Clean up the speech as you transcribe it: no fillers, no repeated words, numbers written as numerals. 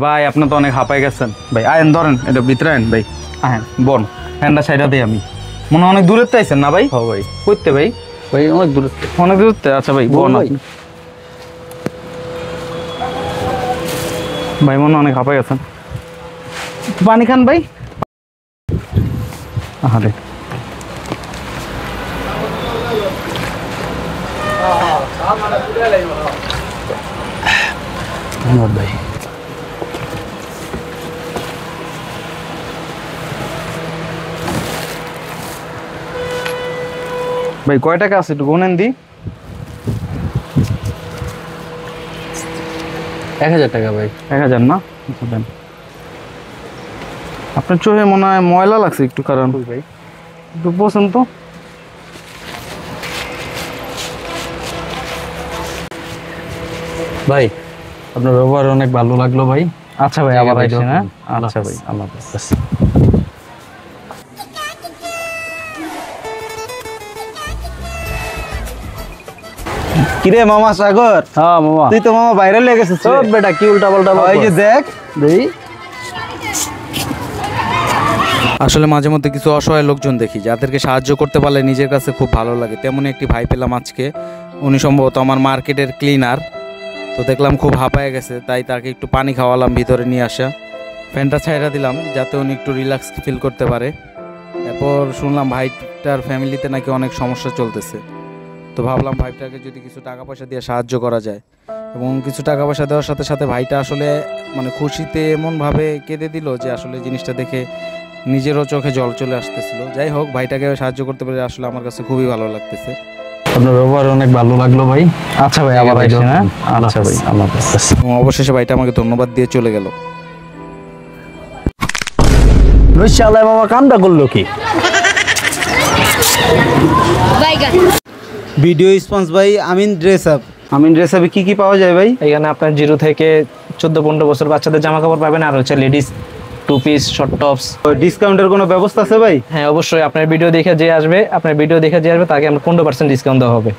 ভাই আপনি তো অনেক হাঁপাই গেছেন ভাই। আয়েন ধরেন, এটা ভিতরে আয়েন ভাই। আহেন বন, হ্যান্ডা সাইডা দিই আমি। মনে অনেক দূরের আইছেন না ভাই? হ্যাঁ ভাই। করতে ভাই? ভাই অনেক দূর, অনেক দূর। আচ্ছা ভাই বন ভাই। ভাই মনে অনেক হাঁপাই গেছেন, পানি খান ভাই। আরে ভাই ভাই কয় টাকা আছে একটু গুনেন দি। 1000 টাকা ভাই। 1000 না? আপনার চোখে মনে হয় ময়লা লাগছে একটু, কারণ ভাই একটু বসেন তো। ভাই আপনার ব্যবহার অনেক ভালো লাগলো ভাই। আচ্ছা ভাই, আবার আইসেন। হ্যাঁ আচ্ছা ভাই, আল্লাহ হাফেজ। কিরে মামা সাগর? হ্যাঁ মামা। তুই তো মামা বাইরে লেগে গেছিস। ও বেটা কি উল্টা পাল্টা ওই যে দেখ দেই। আসলে মাঝে মধ্যে কিছু অসহায় লোকজন দেখি যাদেরকে সাহায্য করতে পারলে নিজের কাছে খুব ভালো লাগে। তেমনই একটি ভাই পেলাম আজকে। উনি সম্ভবত আমার মার্কেটের ক্লিনার। তো দেখলাম খুব হাঁপায়ে গেছে, তাই তাকে একটু পানি খাওয়ালাম, ভিতরে নিয়ে আসা। ফ্যানটা ছাইড়া দিলাম যাতে উনি একটু রিল্যাক্স ফিল করতে পারে। এরপর শুনলাম ভাইটার ফ্যামিলিতে নাকি অনেক সমস্যা চলতেছে। তো ভাবলাম ভাইটাকে যদি কিছু টাকা পয়সা দিয়ে সাহায্য করা যায়, এবং কিছু টাকা পয়সা দেওয়ার সাথে সাথে ভাইটা আসলে মানে খুশিতে এমনভাবে কেঁদে দিল যে আসলে জিনিসটা দেখে নিজেরও চোখে জল চলে আসতেছিল। যাই হোক, ভাইটাকে সাহায্য করতে পেরে আসলে আমার কাছে খুবই ভালো লাগতেছে। আপনার ব্যবহার অনেক ভালো লাগলো ভাই। আচ্ছা ভাই, আবার আইসেন। হ্যাঁ আচ্ছা ভাই, আল্লাহ হাফেজ। এবং অবশেষে ভাইটা আমাকে ধন্যবাদ দিয়ে চলে গেল। নইশালায় মামা কামটা করলো কি? Video sponsored by Amin dress up. Amin dress আপে কি কি পাওয়া যায় ভাই? এখানে আপনার 0 থেকে 14-15 বছর বাচ্চাদের জামা কাপড় পাবেন, আর হচ্ছে লেডিস 2 পিস শর্ট টপস। ডিসকাউন্টের কোনো ব্যবস্থা আছে ভাই? হ্যাঁ অবশ্যই, আপনার ভিডিও দেখে যে আসবে তাকে আমরা 15% ডিসকাউন্ট দেওয়া হবে।